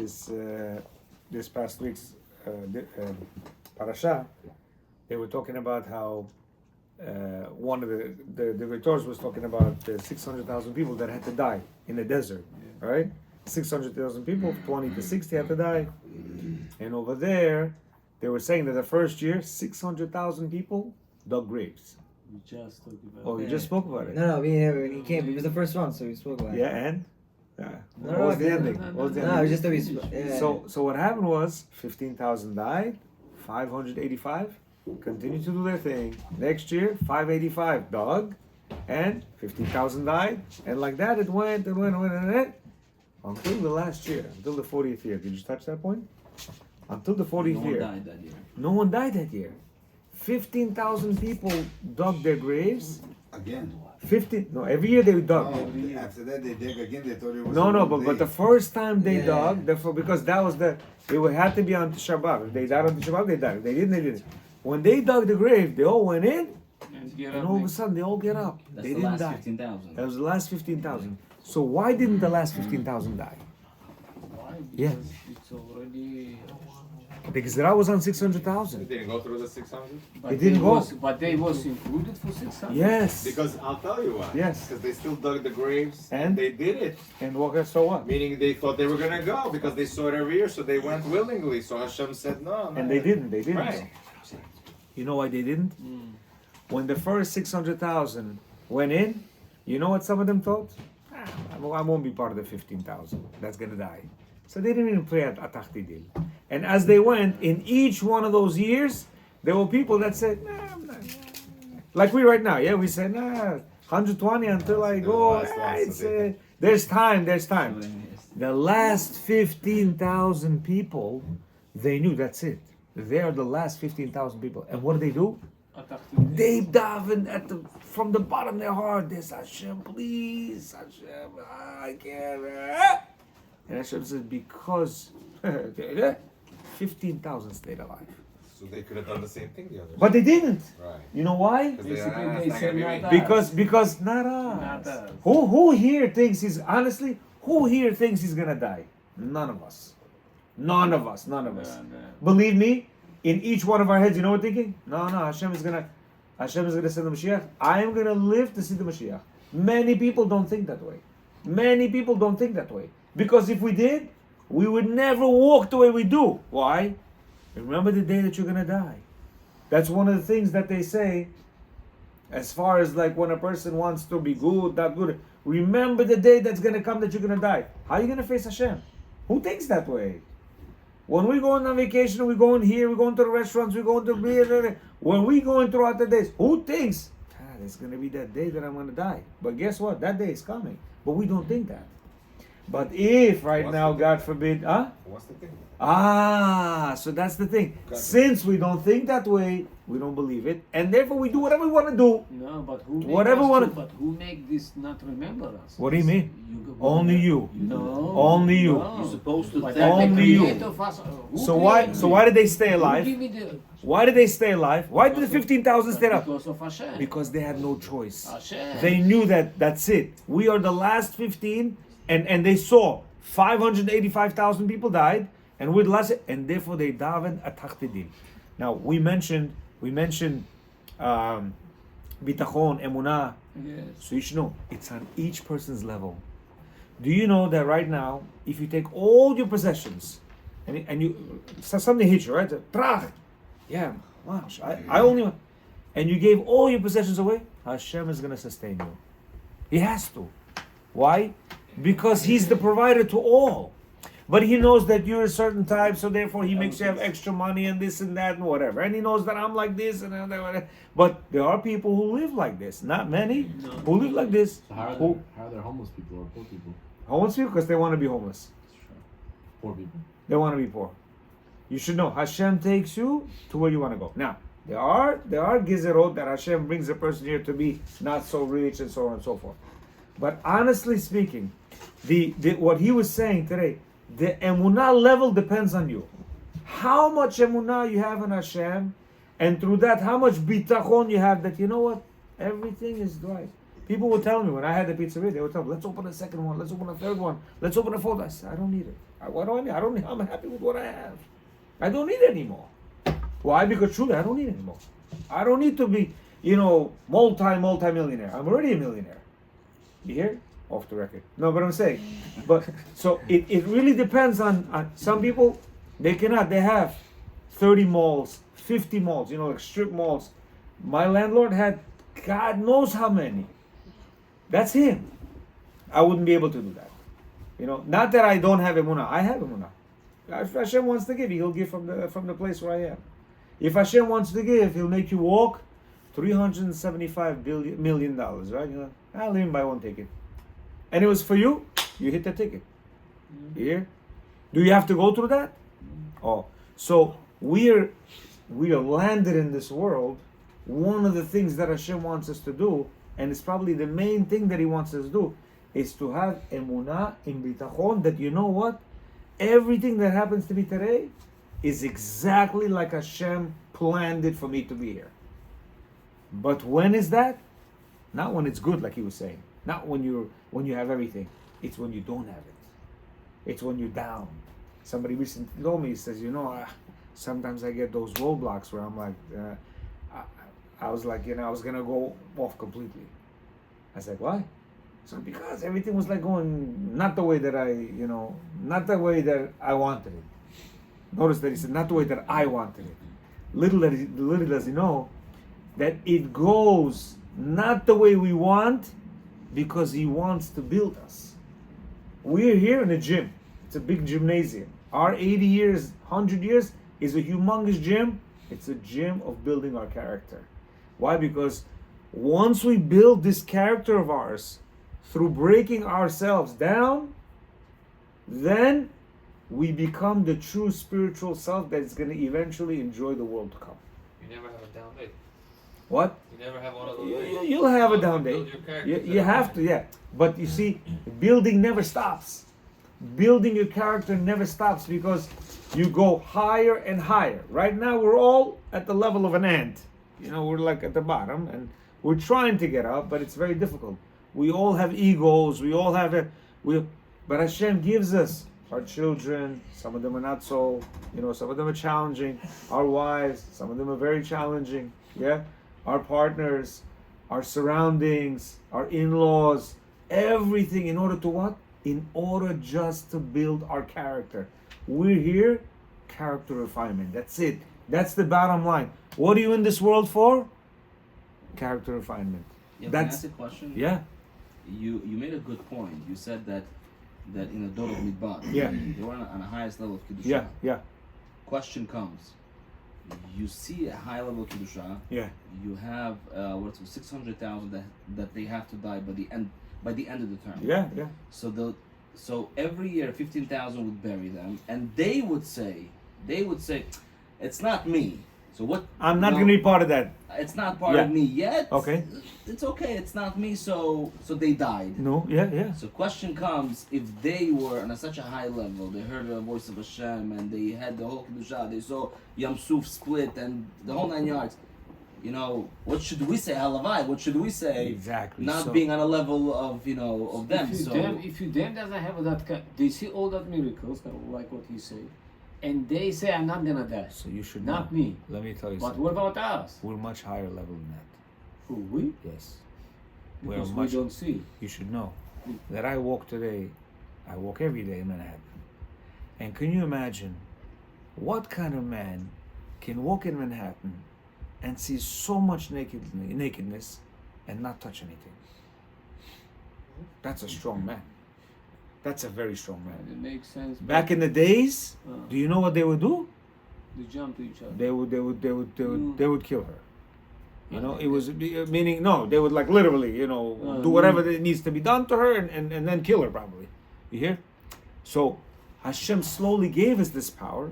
This past week's parasha, they were talking about how one of the rhetors was talking about the 600,000 people that had to die in the desert, right? 600,000 people, 20 to 60 had to die. And over there, they were saying that the first year, 600,000 people dug graves. We just talked about Oh, you just spoke about it. No, when he came, he was the first one, so we spoke about it. Yeah, and? Yeah. No, What was the no, ending? no, What was the No, ending? just that we. So what happened was 15,000 died, 585 continued to do their thing. Next year, 585 dug, and 15,000 died, and like that it went until the last year, until the 40th year. Did you touch that point? Until the 40th year. No one died that year. No one died that year. 15,000 people dug their graves. Again. 15. No, every year they dug. Oh, after that they dig again. They thought it was. No, but the first time they Yeah. dug, because that was it had to be on Tisha B'Av. If they died on Tisha B'Av, they died. If they didn't, they didn't. When they dug the grave, they all went in, and all of a sudden they all get up. That's They the didn't last die. 15,000. That was the last 15,000. So why didn't the last 15,000 die? Why? Yeah. Because it's already. The Gezerah was on 600,000. It didn't go through the 600? But It didn't they go. But they was included for 600. Yes. Because I'll tell you why. Yes. Because they still dug the graves And? they did it. And so what? Meaning they thought they were gonna go because they saw it every year, so they went willingly. So Hashem said no. And they didn't. They didn't. Right. You know why they didn't? When the first 600,000 went in, you know what some of them thought? I won't be part of the 15,000 that's gonna die. So they didn't even pray at Atachtidil. And as they went, in each one of those years, there were people that said, nah, I'm not. Like we right now, yeah, we said, 120 until I go. There's time. The last 15,000 people, they knew that's it. They are the last 15,000 people. And what do? They daven from the bottom of their heart. They say, Hashem, please, Hashem, I can't. And Hashem says, because 15,000 stayed alive. So they could have done the same thing the other. But they didn't. Right. You know why? Because Basically, it's they not said gonna be not me. that. Because not us. Not us. Who here thinks who here thinks he's gonna die? None of us. None of us. No. Believe me, in each one of our heads, you know what we're thinking? No, Hashem is gonna send the Mashiach. I am gonna live to see the Mashiach. Many people don't think that way. Because if we did, we would never walk the way we do. Why? Remember the day that you're gonna die. That's one of the things that they say, as far as like when a person wants to be good, not good. Remember the day that's gonna come that you're gonna die. How are you gonna face Hashem? Who thinks that way? When we go on vacation, we go in here, we go into the restaurants, we go into beer. When we go in throughout the days, who thinks, there's gonna be that day that I'm gonna die? But guess what? That day is coming. But we don't think that. But if right now, God forbid, What's the thing? so that's the thing. Since we don't think that way, we don't believe it, and therefore we do whatever we want to do. No, but who? Whatever one. But who make this not remember us? What do you mean? Only you. No. Only you. No. You're supposed to But thank the Only you. creator of us, who So why did they stay Who alive? give me the- Why did they stay alive? Why did the 15,000 stay up? Because of Hashem. Because they had no choice. Hashem. They knew that that's it. We are the last 15, and they saw 585,000 people died, and we're the last, and therefore they davened atachtidin. Now we mentioned bitachon, emunah. Yes. So you should know it's on each person's level. Do you know that right now, if you take all your possessions, and you something hits you, right? Trach, yeah, wow, I only want, and you gave all your possessions away, Hashem is gonna sustain you. He has to. Why? Because He's the provider to all. But He knows that you're a certain type, so therefore He makes you have extra money and this and that and whatever. And He knows that I'm like this and that. But there are people who live like this. Not many who live like this. So how are there homeless people or poor people? Homeless people because they want to be homeless. Poor people. They want to be poor. You should know Hashem takes you to where you want to go. Now there are gezerot that Hashem brings a person here to be not so rich and so on and so forth. But honestly speaking, the what he was saying today, the emunah level depends on you. How much emunah you have in Hashem, and through that, how much bitachon you have that you know what, everything is right. People would tell me when I had the pizzeria, they would tell me, let's open a second one, let's open a third one, let's open a fourth. I said, I don't need it. What do I need? I don't need. I'm happy with what I have. I don't need anymore. Why? Because truly, I don't need anymore. I don't need to be, multi-millionaire. I'm already a millionaire. You hear? Off the record. No, but I'm saying. But so it really depends on some people. They cannot. They have 30 malls, 50 malls. Like strip malls. My landlord had God knows how many. That's him. I wouldn't be able to do that. Not that I don't have emunah. I have emunah. If Hashem wants to give, He'll give from the place where I am. If Hashem wants to give, He'll make you walk $375 million, right? I'll even buy one ticket. And it was for you, you hit the ticket. You hear? Do you have to go through that? Oh, so we are landed in this world. One of the things that Hashem wants us to do, and it's probably the main thing that He wants us to do, is to have emunah in bitachon, that you know what? Everything that happens to me today is exactly like Hashem planned it for me to be here. But when is that? Not when it's good, like he was saying. Not when you have everything. It's when you don't have it. It's when you're down. Somebody recently told me, he says, sometimes I get those roadblocks where I'm like, I was like, I was gonna go off completely. I was like, why? So because everything was like going not the way that not the way that I wanted it. Notice that he said not the way that I wanted it. Little does he know that it goes not the way we want, because He wants to build us. We're here in a gym. It's a big gymnasium. Our 80 years, 100 years is a humongous gym. It's a gym of building our character. Why? Because once we build this character of ours through breaking ourselves down, then we become the true spiritual self that is going to eventually enjoy the world to come. You never have a down day. What? You never have one of those days. You'll have a down day. Build your character You have to, yeah. But you see, building never stops. Building your character never stops, because you go higher and higher. Right now, we're all at the level of an ant. We're like at the bottom, and we're trying to get up, but it's very difficult. We all have egos. We all have but Hashem gives us our children. Some of them are not so. Some of them are challenging. Our wives. Some of them are very challenging. Yeah. Our partners, our surroundings, our in-laws, everything in order to what? In order just to build our character. We're here, character refinement. That's it. That's the bottom line. What are you in this world for? Character refinement. Yeah, can I ask a question? Yeah. You made a good point. You said that in the Dor of Midbar, Yeah. they were on the highest level of Kedusha. Yeah, yeah, Question comes. You see a high level of Kedusha. yeah. You have 600,000 that they have to die by the end of the term. Yeah, yeah. So every year 15,000 would bury them, and they would say, it's not me. So what? I'm not going to be part of that. It's not part Yeah. of me yet. Okay. It's okay. It's not me. So they died. No, yeah, yeah. So question comes, if they were on such a high level, they heard the voice of Hashem, and they had the whole Kedusha, they saw Yam Suf split, and the whole 9 yards. What should we say? Halavai. What should we say? Exactly. Not So- being on a level of of them. If you them doesn't have that, they see all that miracles, like what he said, and they say, I'm not gonna die. So you should Not know. me. Let me tell you But something. what about us? We're much higher level than that. Who, we? Yes. Because we much. don't see. You should know that I walk today. I walk every day in Manhattan. And can you imagine what kind of man can walk in Manhattan and see so much nakedness and not touch anything? That's a strong man. That's a very strong man. It makes sense. Back in the days, do you know what they would do? They jump to each other. They would kill her. It was meaning no, they would like literally, do whatever that needs to be done to her and then kill her probably. You hear? So Hashem slowly gave us this power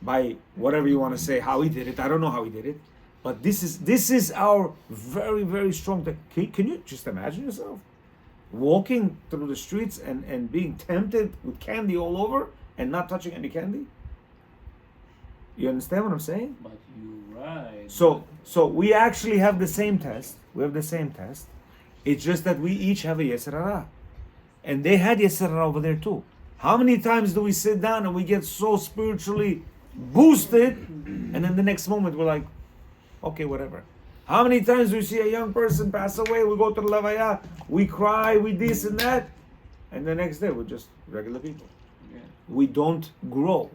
by whatever you want to say, how He did it. I don't know how He did it, but this is our very, very strong thing. Can you just imagine yourself walking through the streets and being tempted with candy all over and not touching any candy? You understand what I'm saying? But you're right. So we actually have the same test. We have the same test. It's just that we each have a Yetzer Hara. And they had Yetzer Hara over there too. How many times do we sit down and we get so spiritually boosted, and then the next moment we're like, okay, whatever. How many times do we see a young person pass away, we go to the levaya, we cry, we this and that, and the next day we're just regular people. Yeah. We don't grow.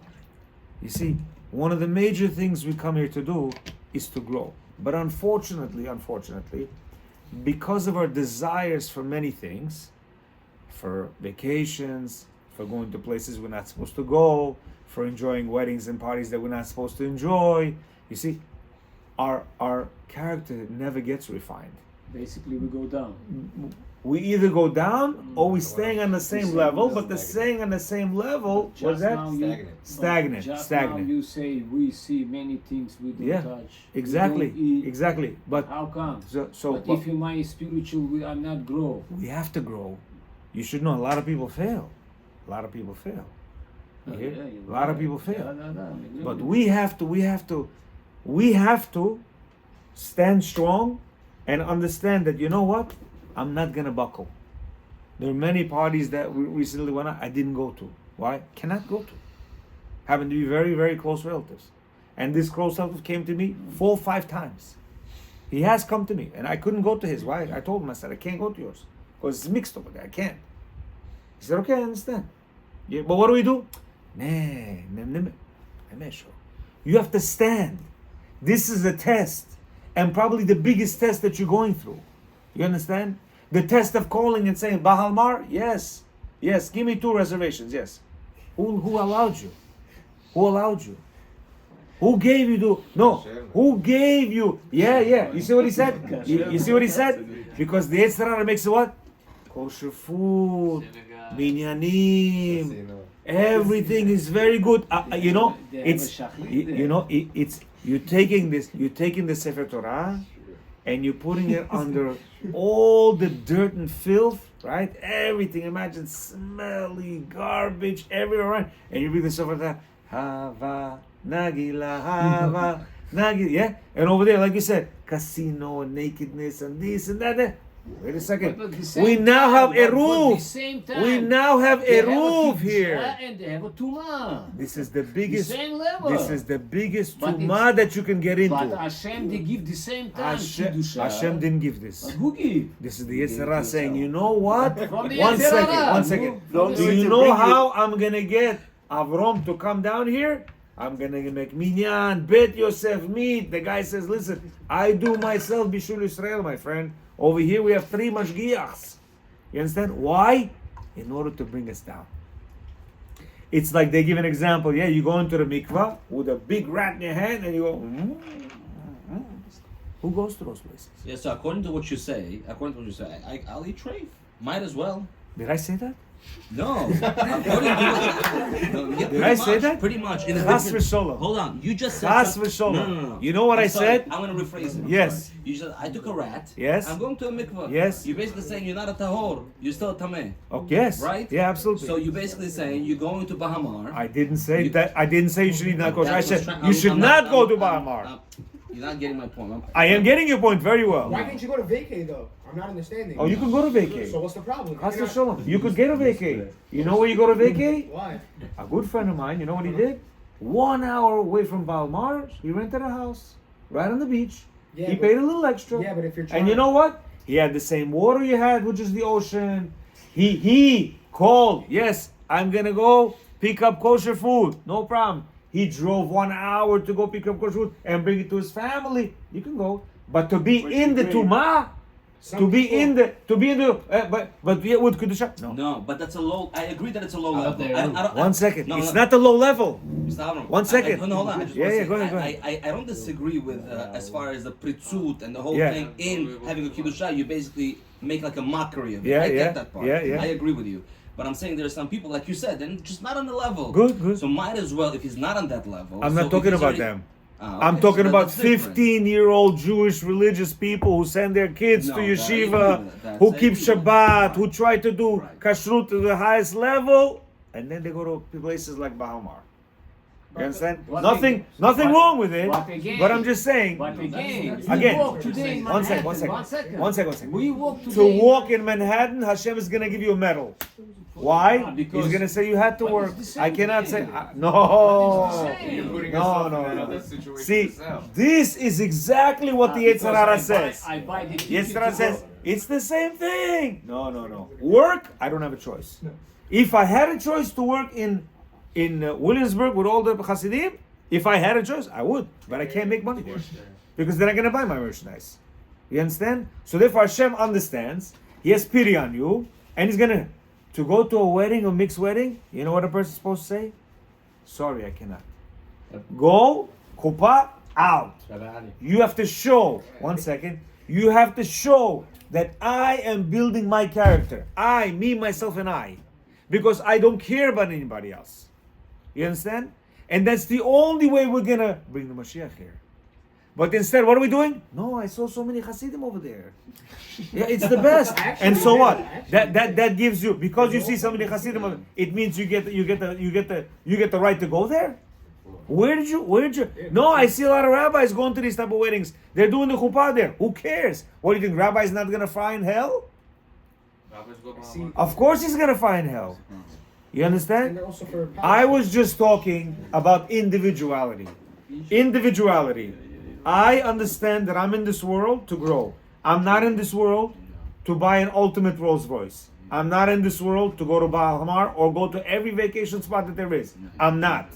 You see, one of the major things we come here to do is to grow. But unfortunately, because of our desires for many things, for vacations, for going to places we're not supposed to go, for enjoying weddings and parties that we're not supposed to enjoy, you see, our character never gets refined. Basically, we go down. We either go down or we staying on the same level, but the staying on the same level, what's that? Now Stagnant. Just Stagnant. now you say we see many things we don't Yeah, touch. exactly, We don't eat. exactly. But How come? but But if you my spiritual, we are not grow. we have to grow. You should know a lot of people fail. A lot of people fail. You hear? Yeah, A lot of right. people fail. Yeah. But we have to stand strong and understand that, you know what? I'm not gonna buckle. There are many parties that we recently went out, I didn't go to. Why? Cannot go to. Happen to be very, very close relatives. And this close relative came to me 4 or 5 times. He has come to me and I couldn't go to his. Why? I told him, I said, I can't go to yours. Because it's mixed over there. I can't. He said, okay, I understand. Yeah, but what do we do? You have to stand. This is a test. And probably the biggest test that you're going through. You understand? The test of calling and saying, BahaMar? Yes. Yes. Give me 2 reservations. Yes. Who allowed you? Who allowed you? Who gave you who gave you? Yeah. You see what he said? You see what he said? Because the Yetzer Hara makes it what? Kosher food, Synagogue. minyanim, everything is very good. You know, They have it's a shachrit you know it's you're taking the Sefer Torah and you're putting it under all the dirt and filth, right? Everything. Imagine smelly garbage everywhere, right? And you read the Sefer Torah, Hava Nagila, Hava Nagila, yeah. And over there, like you said, casino and nakedness and this and that. Wait a second. But at the same We now have time, a but at the roof. same time, We now have they a have roof kibbutz, here. And they have a tumah. This is the The biggest. same level. This is the biggest But tumah that you can get But into. Hashem, they give the same time Kiddusha. Hashem didn't give this. But who give? This is the Yetzer Hara saying, you know what? From the One Yetzer second, Hara. one second. Don't Do do it you to know bring how I'm gonna get Avrom to come down here? I'm gonna make minyan, bet Yosef meat. The guy says, listen, I do myself Bishul Israel, my friend. Over here we have 3 mashgiachs. You understand? Why? In order to bring us down. It's like they give an example. Yeah, you go into the mikvah with a big rat in your hand and you go, Who goes to those places? Yeah, so according to what you say, I'll eat treif. Might as well. Did I say that? No. According to yeah, Did I say that? Pretty much. In a Chas different- v'sholom. Hold on. You just said Chas something- v'sholom. No. You know what I'm I sorry. said? I'm going to rephrase it. I'm Yes. sorry. You said, I took a rat. Yes. I'm going to a mikvah. Yes. You're basically saying you're not a tahor. You're still a tameh. Oh, yes. Right? Yeah, absolutely. So you're basically saying you're going to BahaMar. I didn't say You- that. I didn't say you should eat not kosher. I That's what's said trying- you should I'm not go to I'm- BahaMar. You're not getting my point. I am getting your point very well. Why can't you go to vacay though? I'm not understanding. Oh, you can go to So vacay. what's the problem? Chas You're not- v'sholom. You could get a vacay. You know where you go to vacay? Why? A good friend of mine. You know what he did? 1 hour away from BahaMar, he rented a house right on the beach. Yeah, He but- paid a little extra. Yeah, but if you're trying. And you know what? He had the same water you had, which is the ocean. He called. Yes, I'm gonna go pick up kosher food. No problem. He drove 1 hour to go pick up kosher food and bring it to his family. You can go, but to be in the tumah, to be in the, but yeah, with kedusha. No. No, but that's a low. I agree that it's a low Out level. there. I don't, 1 second. No, It's no. not the low level. Stavron, 1 second. No, hold on. I just Yeah, want to yeah, say, go ahead. I don't disagree with as far as the pritzut and the whole Yeah. thing in having a kiddusha. You basically make like a mockery of it. Yeah, I yeah, get that part. yeah, yeah. I agree with you. But I'm saying there are some people, like you said, they're just not on the level. Good. So might as well, if he's not on that level. I'm so not talking if he's about already- them. Ah, I'm okay, talking so about that's different. 15-year-old Jewish religious people who send their kids No, to that I agree yeshiva, with that. who That's keep I agree with Shabbat, that. who try to do Right. kashrut to the highest level, and then they go to places like BahaMar. You understand? But Nothing but- wrong with it. but again- But I'm just saying. But again, Again. we walk today in One second, Manhattan. one second. We walk today. To walk in Manhattan, Hashem is gonna give you a medal. Why? Because- He's gonna say you had to But work. it's the same I cannot say thing. no. You're putting No, yourself no, in another no. situation See, yourself. this is exactly what the Because Yetzer Hara I buy- says. I buy the ticket Yetzer Hara to says go. it's the same thing. No. Work. I don't have a choice. If I had a choice to work in Williamsburg with all the Hasidim, if I had a choice, I would. But I can't make money there because they're not gonna buy my merchandise. You understand? So therefore, Hashem understands. He has pity on you, and He's gonna to go to a wedding, a mixed wedding. You know what a person's supposed to say? Sorry, I cannot. Go, kupa, out. You have to show. One second. You have to show that I am building my character. I, me, myself, and I. Because I don't care about anybody else. You understand? And that's the only way we're gonna bring the Mashiach here. But instead, what are we doing? No, I saw so many Hasidim over there. Yeah, it's the best. And so what? That gives you, because you see so many Hasidim over there, it means you get the right to go there. Where did you? No, I see a lot of rabbis going to these type of weddings. They're doing the chuppah there. Who cares? What do you think? Rabbi's not gonna fry in hell? Of course he's gonna fry in hell. You understand? And also for I was just talking about individuality. Individuality. I understand that I'm in this world to grow. I'm not in this world to buy an ultimate Rolls Royce. I'm not in this world to go to BahaMar or go to every vacation spot that there is. I'm not.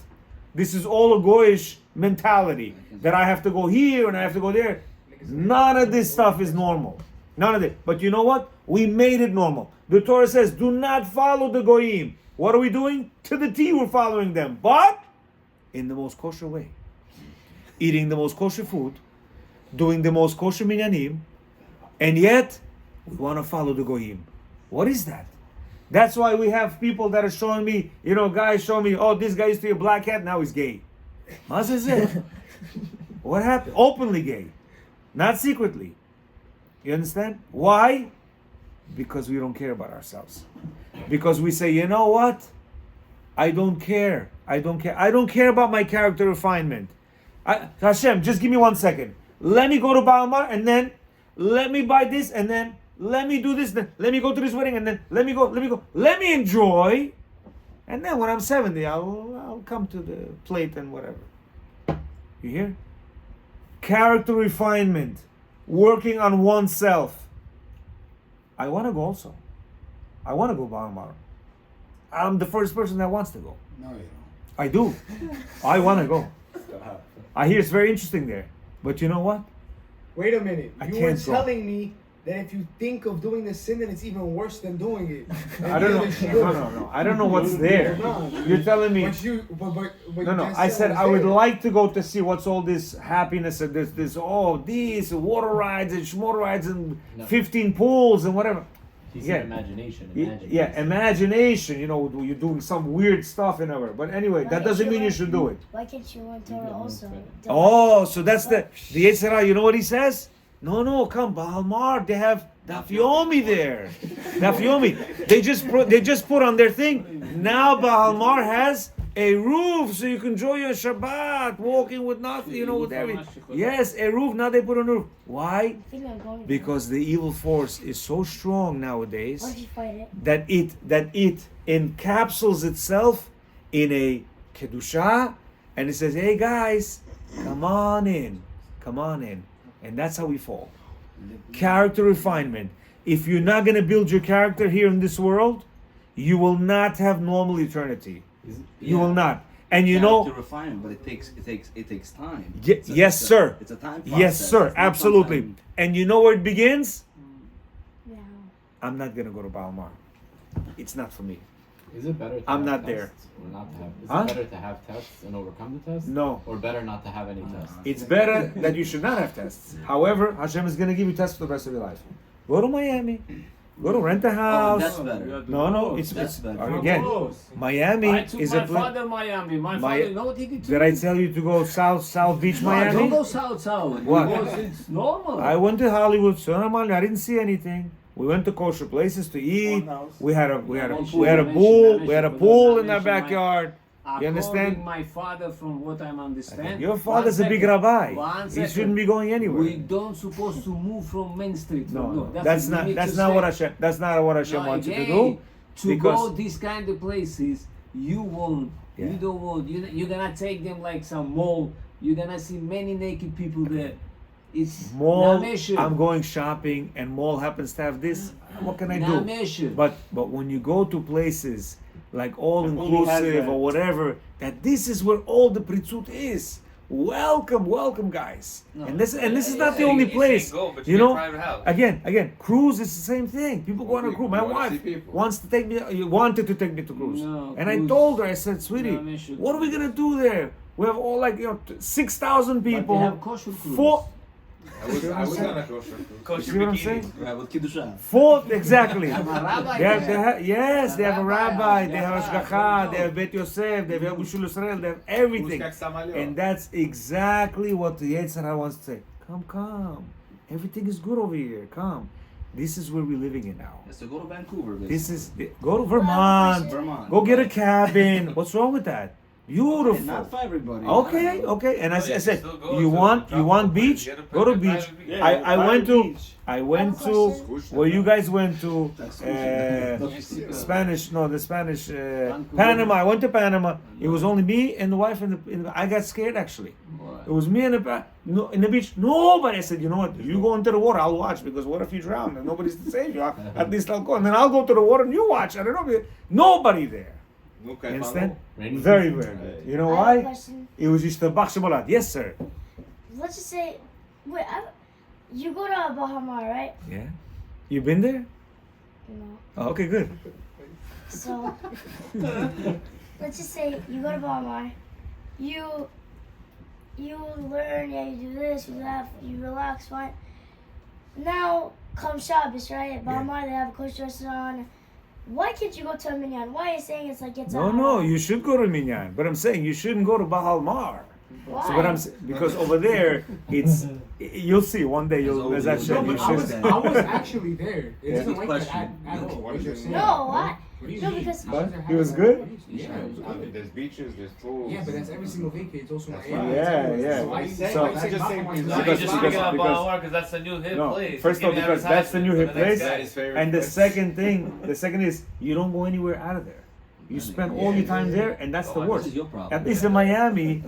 This is all a goyish mentality that I have to go here and I have to go there. None of this stuff is normal. None of it. But you know what? We made it normal. The Torah says, do not follow the goyim. What are we doing? To the T, we're following them. But in the most kosher way. Eating the most kosher food. Doing the most kosher minyanim. And yet, we want to follow the goyim. What is that? That's why we have people that are showing me, guys showing me, oh, this guy used to be a black hat, now he's gay. What is it? What happened? Openly gay. Not secretly. You understand? Why? Because we don't care about ourselves. Because we say, you know what? I don't care. I don't care about my character refinement. Hashem, just give me 1 second. Let me go to BahaMar and then let me buy this and then let me do this, then let me go to this wedding and then let me go. Let me enjoy. And then when I'm 70, I'll come to the plate and whatever. You hear? Character refinement. Working on oneself. I want to go also. I want to go BahaMar. I'm the first person that wants to go. No, you don't. I do. I want to go. I hear it's very interesting there. But you know what? Wait a minute. I You were can't go. telling me that if you think of doing the sin, then it's even worse than doing it. I don't know. No. I don't know what's there. No. You're telling me. But you No. just I said was I would there. like to go to see what's all this happiness and this water rides and schmoter rides and 15 pools and whatever. He Yeah. said imagination. Yeah, imagination. You're doing some weird stuff in our. But anyway, that doesn't mean you should do it. Why can't you learn Torah also? Oh, so that's the Yetzer Hara. You know what he says? No, come BahaMar. They have Daf Yomi there. Daf Yomi. They just put on their thing. Now BahaMar has a roof, so you can enjoy your Shabbat, walking with nothing, with everything. Yes, a roof. Now they put on a roof. Why? I think I'm going. Because the evil force is so strong Why nowadays don't you fight it? that it encapsulates itself in a kedusha, and it says, "Hey guys, come on in," and that's how we fall. Character refinement. If you're not going to build your character here in this world, you will not have normal eternity. You will not. And To refine, but it takes time. Yes, sir. It's a time process. Yes, sir. It's not Absolutely. something- And you know where it begins? No. I'm not going to go to BahaMar. It's not for me. Is it better to I'm have not tests there. or not to have? Is Huh? it better to have tests and overcome the tests? No. Or better not to have any tests? It's better that you should not have tests. However, Hashem is going to give you tests for the rest of your life. Go to Miami. Go to rent a Oh, house. that's better. No, it's That's better. again. Miami I took is my a place. father Miami. My father, you know what he did to Did me? I tell you to go South Beach, No, don't Miami? go south. What? Because it's normal. I went to Hollywood, so normal. I didn't see anything. We went to kosher places to eat. We had a pool in our backyard. You understand? My father, from what I'm understand. Your father's a big rabbi. One He second. shouldn't be going anywhere. We don't supposed to move from Main Street. No, that's not what we need that's to not say. what Hashem that's not what Hashem No, wants you to again, do. To because- go these kind of places, you won't. Yeah. You don't want. You're gonna take them like some mall. You're gonna see many naked people there. It's Mall, Nameshu. I'm going shopping and mall happens to have this. What can I do? Nameshu. But when you go to places like all Only has inclusive that. or whatever, that this is where all the pritzut is. Welcome, guys. No. And this is Yeah, not the you only can't place. go, but You you get know, private house. again, cruise is the same thing. People go on a Okay, cruise. My you wanna wife see people. wants to take me. Wanted to take me to cruise, No, and I cruise- told her, I said, sweetie, No, we should- what are we gonna do there? We have all like 6,000 But people. they have kosher cruise. I was on a kosher cruise. Kosher See what I'm bikini. saying? Right, with Kiddusha. Fourth, exactly. They have a rabbi They have, there. yes, they have a rabbi, they have Yeah, Ashgacha, they have Bet Yosef, they have Bushul Israel, they have everything. And that's exactly what the Yetzer Hara wants to say. Come. Everything is good over here. Come. This is where we're living in now. So go to Vancouver, basically. This is, go to Vermont. Vermont. Go get a cabin. What's wrong with that? Beautiful. Not for everybody. Okay. And I Oh, yeah, said, still go you to want tropical beach? place, get a Go to private beach. beach. I went to beach. I went I have a to question. where you guys went to Mexico. Spanish. No, the Spanish Vancouver. Panama. I went to Panama. It was only me and the wife and I got scared actually. It was me and in the beach. Nobody. I said, you know what? If you go into the water, I'll watch because what if you drown and nobody's to save you? At least I'll go and then I'll go to the water and you watch. I don't know. Nobody there. You understand? Raining Very, season? very good. You know I have a why? question. It was just the Bakshabalat. Yes, sir. Let's just say, you go to Bahamar, right? Yeah. You been there? No. Oh, okay, good. So, let's just say you go to Bahamar, you learn, yeah, you do this, you do that, you relax, fine. Now come Shabbos, right? At Bahamar, they have a kosher restaurant. Why can't you go to a minyan? Why are you saying it's like it's No, you should go to Minyan. But I'm saying you shouldn't go to BahaMar. Why? So what I'm because over there, it's you'll see one day. You'll as I No, said, No, you but I was, should. I was actually there. It Yeah. isn't like that Question. at all. What you're saying. No, what? What do you No, mean? because- What? It was good? Yeah. There's beaches, there's pools. Yeah, but that's every single vacation. It's also my That's area. right. It's Yeah, everywhere. yeah. So I say, So- I say just not saying- for No, myself. you're Because- just speaking about because- Bahamas because that's the new hip No, place. first You're off, giving because that's the new hip advertisement place, for the That next is guy. favorite and the place. second is you don't go anywhere out of there. You spend all your time there, and that's the This worst. is your problem. At least in Miami,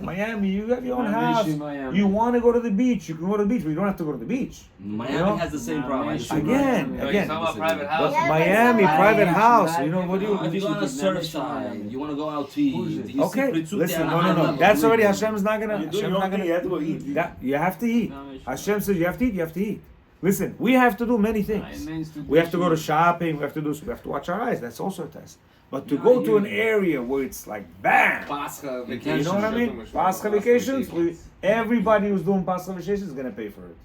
you have your own house. Miami. You want to go to the beach, you can go to the beach, but you don't have to go to the beach. Miami You know? has the same problem. I just- Again, No, you're again. talking about private But house. Yeah, Miami, but- private Right, house. right. You know what do If you go on a Miami. surf side, you want to go out to eat. You Okay, see Pritzut listen, there no, on a high no. level. That's already Believe me. Hashem's not gonna. You do Hashem's your not own thing, gonna. you have to go eat. That you have to eat. No, it's- Hashem says you have to eat. You have to eat. Listen, we have to do many things. We have to go to shopping. We have to watch our eyes. That's also a test. But to No, go to you- an area where it's like bam, Pascha you vacation. know what I mean? Pascha vacations. Everybody who's doing Pascha vacations is gonna pay for it.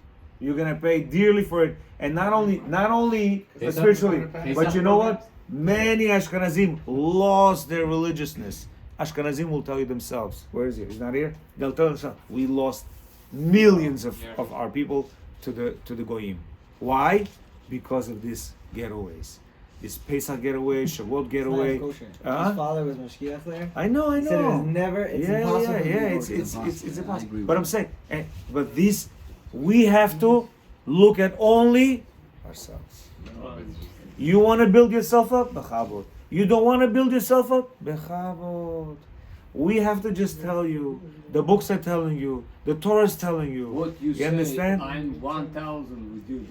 You're gonna pay dearly for it, and not only spiritually, but you know what? Many Ashkenazim lost their religiousness. Ashkenazim will tell you themselves. Where is he? He's not here. They'll tell themselves, we lost millions of our people to the goyim. Why? Because of these getaways. This Pesach getaway, Shavuot getaway. It's not kosher. Huh? His father was mashgiach there. I know. He said it was never. It's impossible. to be kosher. It's I impossible. agree with But I'm you. saying, but this, we have to look at only ourselves. You want to build yourself up, bechavod. You don't want to build yourself up, bechavod. We have to just tell you. The books are telling you. The Torah is telling you. What you say, understand? I'm 1,000 with you.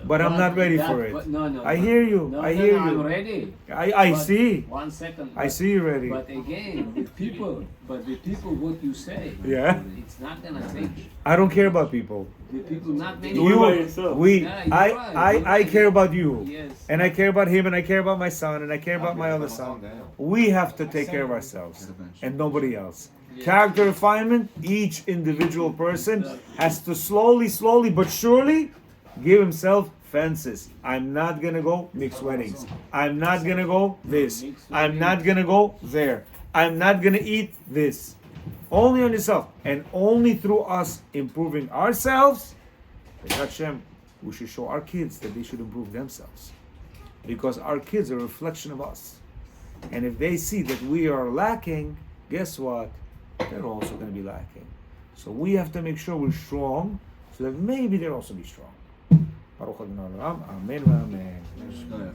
But I'm not ready for it. No. I hear you. No, I hear I'm you. ready. I But see. 1 second. I see you ready. But again, the people, what you say, Yeah. it's not gonna change. I don't care about people. The people, not many. Do it by yourself. We, Yeah, you're right, I care about you. Yes. And I care about him, and I care about my son, and I care about my other son. We have to take care of ourselves and nobody else. Character refinement, each individual person has to slowly but surely give himself fences. I'm not gonna go mixed weddings. I'm not gonna go this. I'm not gonna go there. I'm not gonna eat this. Only on yourself. And only through us improving ourselves, Hashem, we should show our kids that they should improve themselves. Because our kids are a reflection of us. And if they see that we are lacking, guess what? They're also going to be lacking. So we have to make sure we're strong, so that maybe they'll also be strong. Baruch Adonai Olam. Amen. Amen.